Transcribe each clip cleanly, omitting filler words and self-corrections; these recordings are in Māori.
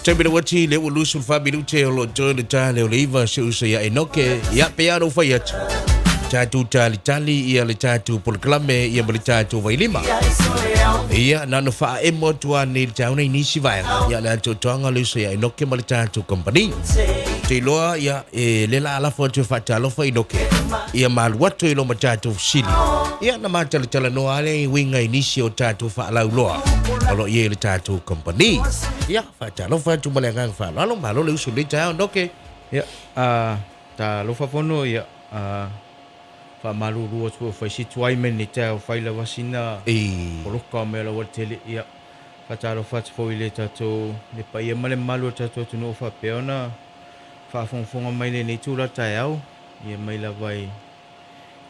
Tembe wati le ulusul fabilu te lo join ta le oliva se usa ya enoke ya peano fayat. Tatu tali ia le tatu polklame ia le tatu Vailima. Ia nano fa emo tua ni tauna inisi vai. Ia le tatu tonga le se ya enoke le tatu company. Te loa ia le la ala fo te fa Talofa enoke. Ia mal watu ilo matatu sili. Ia na mata le tala no ale winga inisi o tatu fa la loa. Alo ia le tatu company. Ia fa Talofa tu malengang fa lo malo le usul le tau enoke. Ia Talofa fono ia fa malu rua tu fa situai men ni tau fa la wasina poloka me la tele ia fa Talofa fo ile tatu le pa ia male malu tatu tu no fa peona fa fonga mai le ni tu la tau ia mai la vai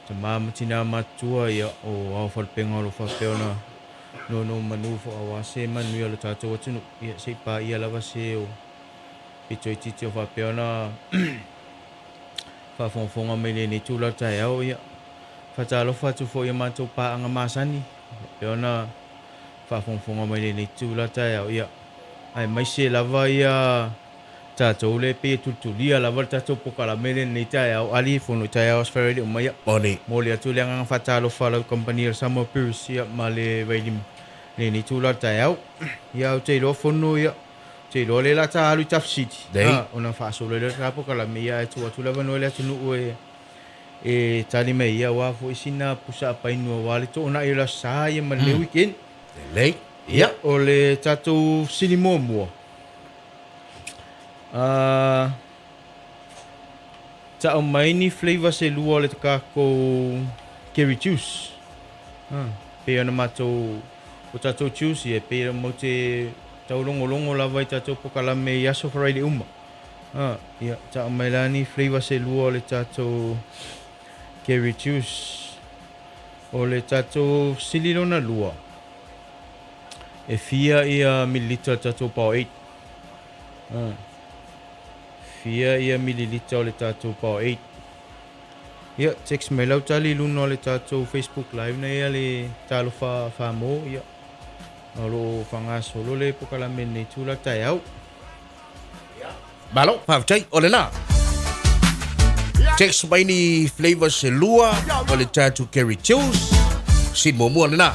tama matina matua ia o au fa penga lo fa peona no manu fo awase manu ia le tatu tu ia se pa ia la wase o pitoi titi fa peona fa fonga mai le ni tu la tau ia fa Talofa tu fo ia matou pa anga masani peona fa fonga mai le ni tu la tau ia ai mai se lava ia tatou le pe tutulia lava tatou pokala mele ni tau ali fono tau asfereli mai Oni mo le tu le anga fa Talofa la company Samoa Brewries ia male Vailima le ni tu la tau ia te lo fono ia te lo le la ta alu tafsiti ona fa so le ka pokala me ia tu lava no le tunu e tali me ia wa fo isina pusa pa inu wale to ona ila sa ia male weekend le ia o le tatu sinimomo ta o mai ni flavor se lua le ka ko curry juice pe ona mato o tatu juice e pe mo te tau longo la vai tatu pokala me ia so friday ia ta o mai la ni flavor se lua le tatu curry juice o le tatu sililona lua e fia ia mililita tatu pao 8 fia ia mililita o le tatu pao 8 ia text mai lau tali luna o le tatu Facebook live na ia le Talofa famo ia alo fanga solo le pokala mene tula tai au malo fa tai ole na text mai ni flavor se lua o le tatu curry juice sin momo na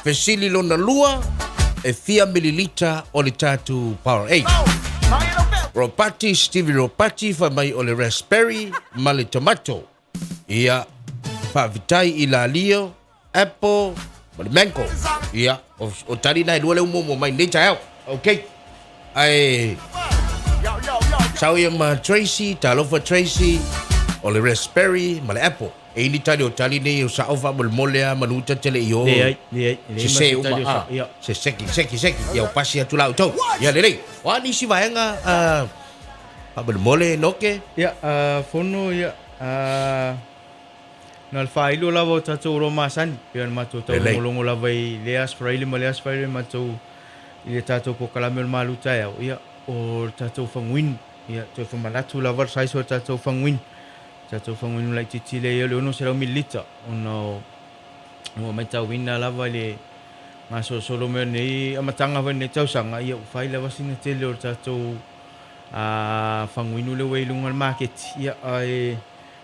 fesili lona lua e fia mililita o le tatu power 8 Ropati Stevie Ropati fa mai o le raspberry ma le tomato ia fa vitai ila lio apple ma le mango ia o tari nai lua le umo mai nei tau okay ai sao ia ma Tracy Talofa Tracy o le raspberry ma le apple e ini tali o tali nei o sao fa molea manuta tele io se uma se seki ia o pasi atu lau tau ia lelei wa ni si vaenga abel mole noke ia fono ia nal failo lavo tatu roma san pian mato tau molongo lavai leas fraile mato ile tatu pokala mel malu tai ia o tatu fangwin ia to fa malatu lavar sai so tatu fangwin like titile ia le ono sera milita ono mo mai tau wina lava le maso solo me nei amatanga vene tau sanga ia fai lava sina tele o tatu fangwinu le weilunga market ia ai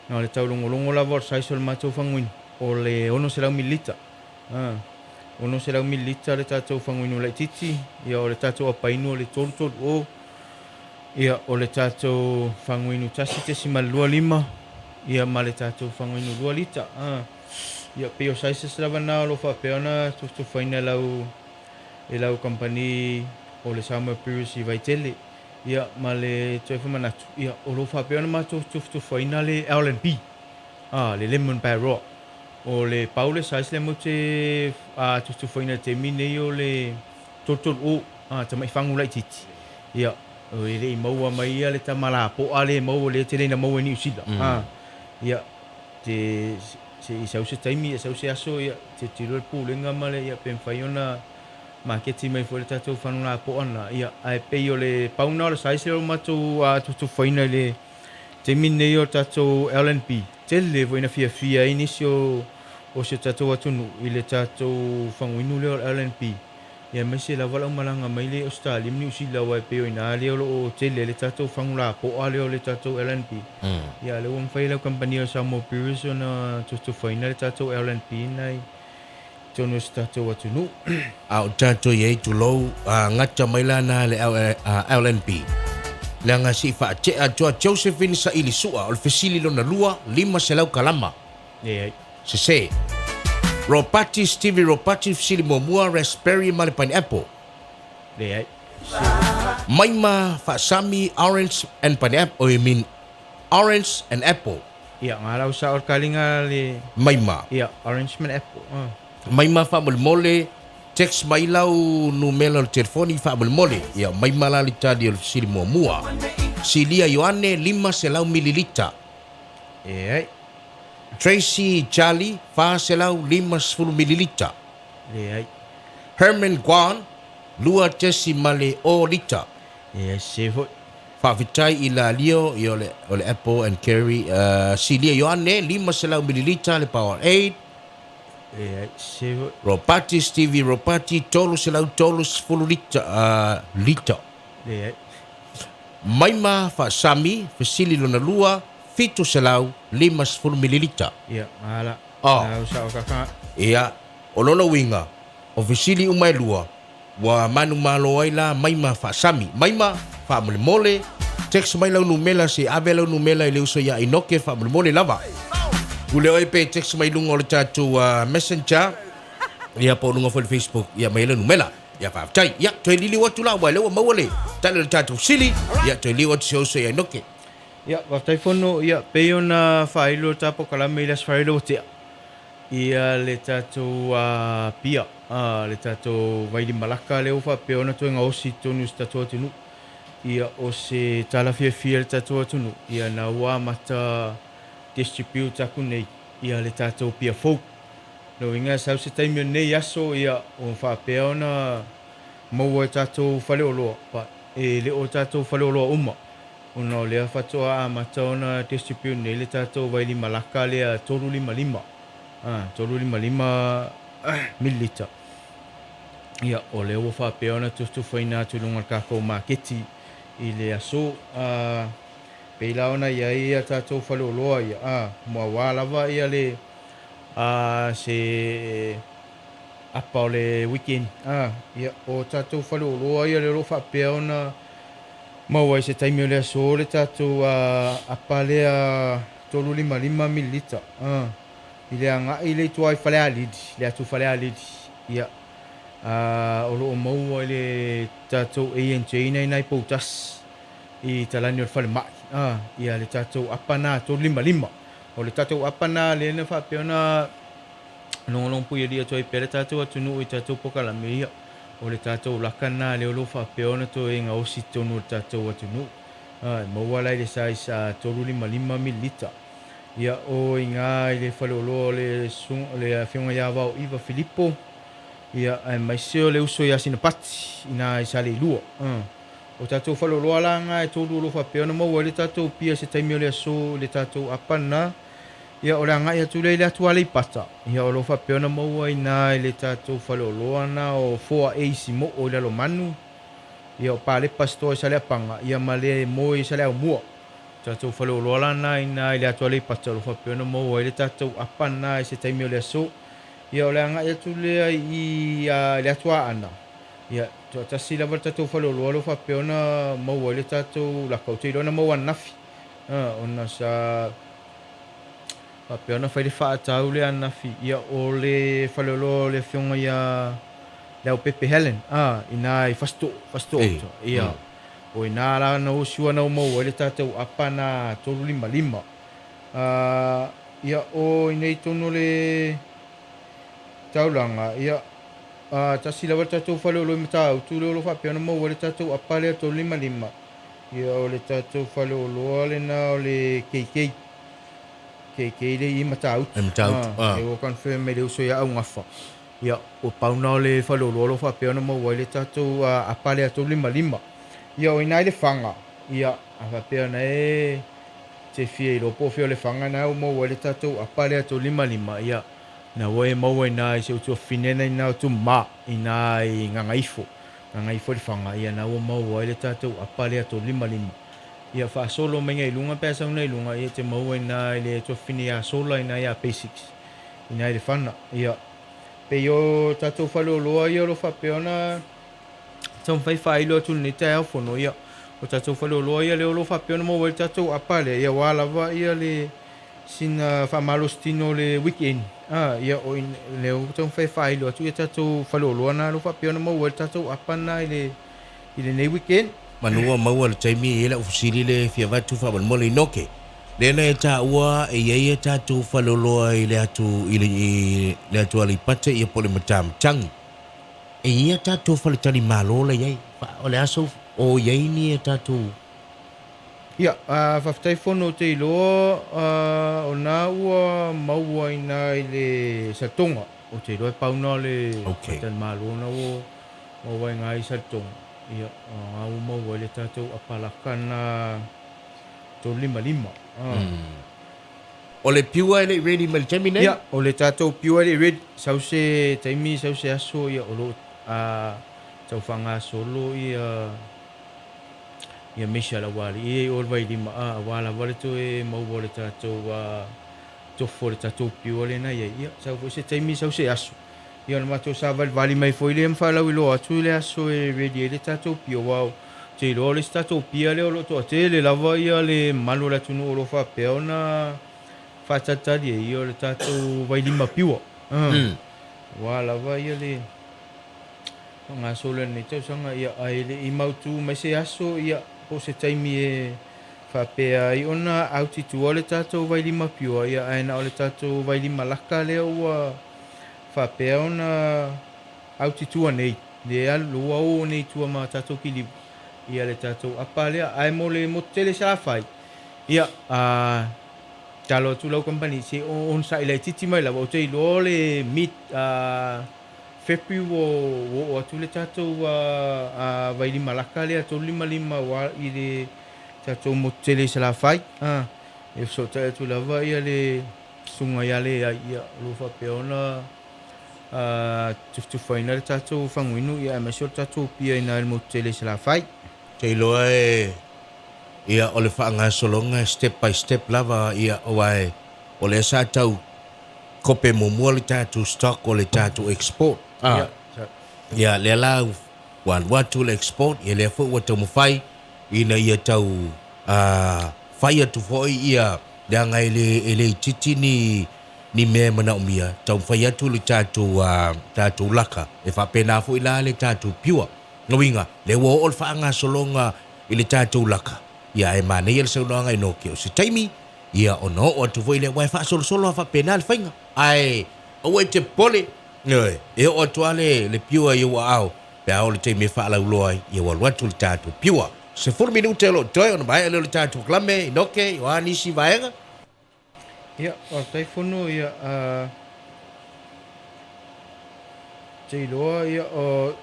no le tau longo lava sai so mato fangwin o le ono sera milita ono sera milita le tatu fangwinu like titi ia o le tatu apainu le tonto o ia o le tatu fangwinu tasi te simalua 5 ia male tatu fangwinu 2 lita ia peo sai se lava na lo fa peona tu faina lau company o le Samoa Brewries i vaitele ia male tu fa manatu ia o lo fa peona ma tu faina le L&B le lemon barrel o le paule sai le mo te tu faina te mine o le total o te mai fangu lai titi ia o le maua mai ia le tamala po ale mau le tele na mau ni usila ia te se isa se taimi isa se aso ia te tiro pu lenga male ia pen faiona market mai fo le tatu fanula po ana ia ai pe yo le pauna le sai se o matu tu faina le te mine yo tatu L&B tele vo ina fia inisio o se tatu atunu ile tatu fangwinu le L&B Ia mai se lava lau malanga mai le Australia New Zealand wai pe ina le o tele le tatou whangula po ale o le tatou LNP. Ia le wang whai lau company o Samoa Brewries o na tutu whaina le tatou LNP nai tono se tatou atunu. A o tatou iei tu lou ngata mai lana le LNP. Le anga si wha te a toa Josephine sa ili sua o le fesili lona lua 5 se lau kalama. Ia Se. Ropati, Stevie Ropati, fesili mua raspberry ma le pineapple. ia. Maima whaasami orange and pineapple. I mean orange and apple. Ia ngā lau sa or kalinga le Maima. ia orange man apple. Maima whaamole text mai lau no mela le telefoni whaamole. Ia maima la li tadi o le fesili mua. Silia Ioane 5 se lau mililita. Ia. Tracy Charlie fa se lau 5 mililita. Ia. Herman Guan lua tesi male o lita. Ia se hoi. Whaawitai i la lio i ole apple and curry. Silia Ioane 5 se lau mililita le Powerade. Ia se hoi. Ropati Stevie Ropati tolu se lau tolu 10 lita. Ia. Maima whaasami fesili lona lua fitu se lau 5 mililita. Ia ala. Lau sa o kaka. Ia o lona winga o fesili umai lua wa manu malo ai la maima whaasami. Maima whaamole text mai lau numela se ave lau numela i leu so ia inoke whaamole lava. Ule oi pe text mai lunga o le tatu messenger. Ia po lunga fo le Facebook. Ia mai lau numela. Ia whaaftai. Ia toi lili watu la wai lewa mawale. Tale le tatu sili. Ia toi lili watu se o so ia inoke. Ia waftai fono ia pe ona whailo tapo kalame ilas whailo o tea. Ia le tatou pia. Le tatou Vailima laka leo wha pe ona toi ngā osi tonu si tatou atunu. Ia o se talafia fia le tatou atunu. Ia na ua mata distribute aku nei. Ia le tatou pia fau. No inga sau se taimio nei aso ia o wha pe ona maua e tatou whale o loa. Pa e le o tatou whale o loa uma. Ona lea whatoa a mata ona distribute nei le tatou Vailima laka lea 355. 355 mililita. Ia o lea ua whapea ona tustu whaina tulunga kako maketi i le aso. Peila ona ia ia tatou whaleoloa ia. Mua wālawa ia le se apa o le weekend. Ia o tatou whaleoloa ia le lo whapea ona maua i se taimi o le aso le tatou apa lea 355 mililita. I le anga i le tuai whale alidi, le atu whale alidi. Ia, o loo maua i le tatou ANJ nei nai poutas i talani o le whale mai. Ia le tatou apana 355. O le tatou apana le na whapeona nongolong pui lia tuai pere tatou atunu i tatou pokalame ia. O le tatou lakana le olo whapeona to e ngā osi tonu o tatou atunu. Maua lai le saisa 355 mililita. Ia o inga i le whaleoloa le whiunga ia wau Iva Filippo. Ia mai seo le uso ia sina pati ina i sale ilua. O tatou whaleoloa langa e tōru olo whapeona maua le tatou pia se taimi o le aso le tatou apana. Ia o le anga ia tūlei le atua le pata. Ia o lo whapeona maua ina i le tatou whaleoloa na o 4A simo o le alo manu. Ia o pāle pastoa i sale apanga. Ia ma le mo i sale au mua. Tatou whaleoloa lana ina i le atua le pata lo whapeona maua i le tatou apana i se taimi o le aso. Ia o le anga ia tūlea i le atua ana. Ia tasi lava le tatou whaleoloa lo whapeona maua i le tatou lakau te ilona maua nafi. Ona sa whapeona whai le whaatau le anafi. Ia o le whaleoloa le whiunga ia le au Pepe Helen. Ina i fasto. Ia. O ina la na usua na maua le tatou apana 355. Ia o ina i tono le taulanga. Ia tasi lava tatou whaleoloa i matau. Tūle olo whapeona maua le tatou apale 355. Ia o le tatou whaleoloa le na o le keikei. Keikei le i matau. E o confirm me le uso ia au ngafa. Ia o pauna o le whaleoloa lo whapeona maua le tatou apale 355. Ia o ina i le whanga. Ia a whapeona te fia i lopo fio le whanga na au maua le tatou apale 355. Ia na woe maua ina i se utua finena ina o tuma ina i ngangaifu le whanga ia na ua maua i le tātou apale ato lima ia whaasolo menga i lunga pēsa una i lunga ia te maua ina i le tua fine ia sola ina ia basics ina i le whana ia pe yo tātou whale o loa ia lo whapeona tau whaiwhailo atu ni te au whono ia o tātou whale o loa ia le o lo whapeona maua i tātou apale ia wālawa ia le sina whamalostino le weekend ia o le o tau whaiwhailo atu ia tātou whale o loa na lo whapeona maua i tātou apana i le nei weekend manua maua le taimi ele ofisili le fia vatu fa ban mole noke le na eta ua e ye eta tu faloloa ile atu ile atu ali pate ia pole matam tang e ia tatu fale tali malo le ye ole aso o ye ni eta tu ia whaftai whono te iloa o nā ua maua ina i le satonga o te iloa pauna le tali malo na o maua inga i satonga ia au maua le tātou apalakana tō lima o le piua ele ready mal taimi nei ia o le tātou piua ele ready sause taimi sause aso ia o lo tau whanga solo ia mesha la wali ia o le Vailima wala wale to e maua le tātou tofo le tātou piua le na ia sau se taimi sause aso ia na matou sa vali mai foi le mfalau i loa atu le aso e ready le tātou pio wau te lo le tātou pia le o lo toa te le lava ia le malo le tunu o lo whapea ona whatatari e ia le tātou Vailima piua wā lava ia le ngā sola nei tau sanga ia ai le i mautu mai se aso ia po se taimi e whapea i ona auti tua le tātou Vailima piua ia aina o le tātou Vailima laka le ua whapea ona auti tua nei le alua o nei tua ma tātou kili ia le tātou apalea ai mo le motele sa fai ia talo tu lau company se on sa ile titi mai la o te lo le meet February o atu le tātou Vailima laka le atu lima wa i le tātou motele sa fai e so tu lava ia le sunga ia le ia lo fa peona tu faina le tātou fanguinu ia ma so tātou pia ina le motele sa fai te loa ia o le whaanga solonga step by step lava ia oai o le sa tau kope mumua le tātou stock o le tātou export ia le lau wan watu le export ia le fu watu mawhai ina ia tau whai atu foi ia leanga ele titi ni mea mana umia tau whai atu le tātou laka e whapena fu ila le tātou piua ngawinga le wo ol whaanga solonga i le tātou laka ia e mane ia le saunanga i noke o se taimi ia ono o atu foi le wai wha solo a whapena le whainga ai o e te pole e o atu ale le piua i ua au pe au le taimi e wha lauloa i walu atu le tātou piua se 4 minute lo toi ona mai le tātou klame i noke i wa nisi vaenga ia o taifono ia te iloa ia o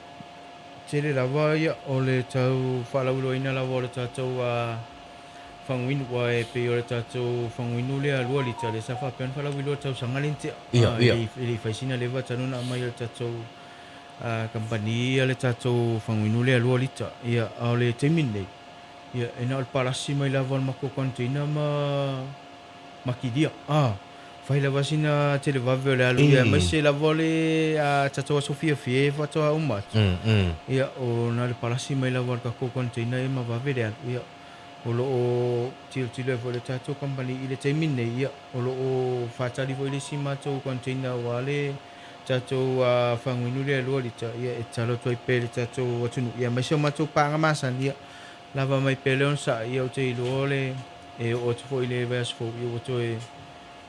te le lava ia o le tau whalaulo ina lava o le tātou whanguinu wa e pe o le tātou whanguinu le alua lita le sa whapean whalaulo tau sangalintia ili whaisina lewa tanuna mai o le tātou company le tātou whanguinu le alua lita ia o le teimin nei ia ena o le palasi mai lava o le mako konteina makidia fai lava sina te le vave o le alu ia mai se lava o le tātou Sofia fie whatoa umatu ia o na le palasi mai lava o le kako konteina e ma vave le alu ia o lo o tilo e le tātou company i le teimin nei ia o lo o whatari vo i le si mātou konteina wa le tātou whanguinu le alua lita ia e talo toi pe le tātou atunu ia mai se o mātou pānga masan ia lava mai pe leon sa ia o te ilo le e o te fo i le veas fo ia o toi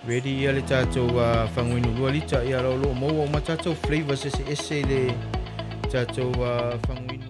ready ia le tātou whanguinu lua lita ia lo mo o ma tātou flavors ese le tātou whanguinu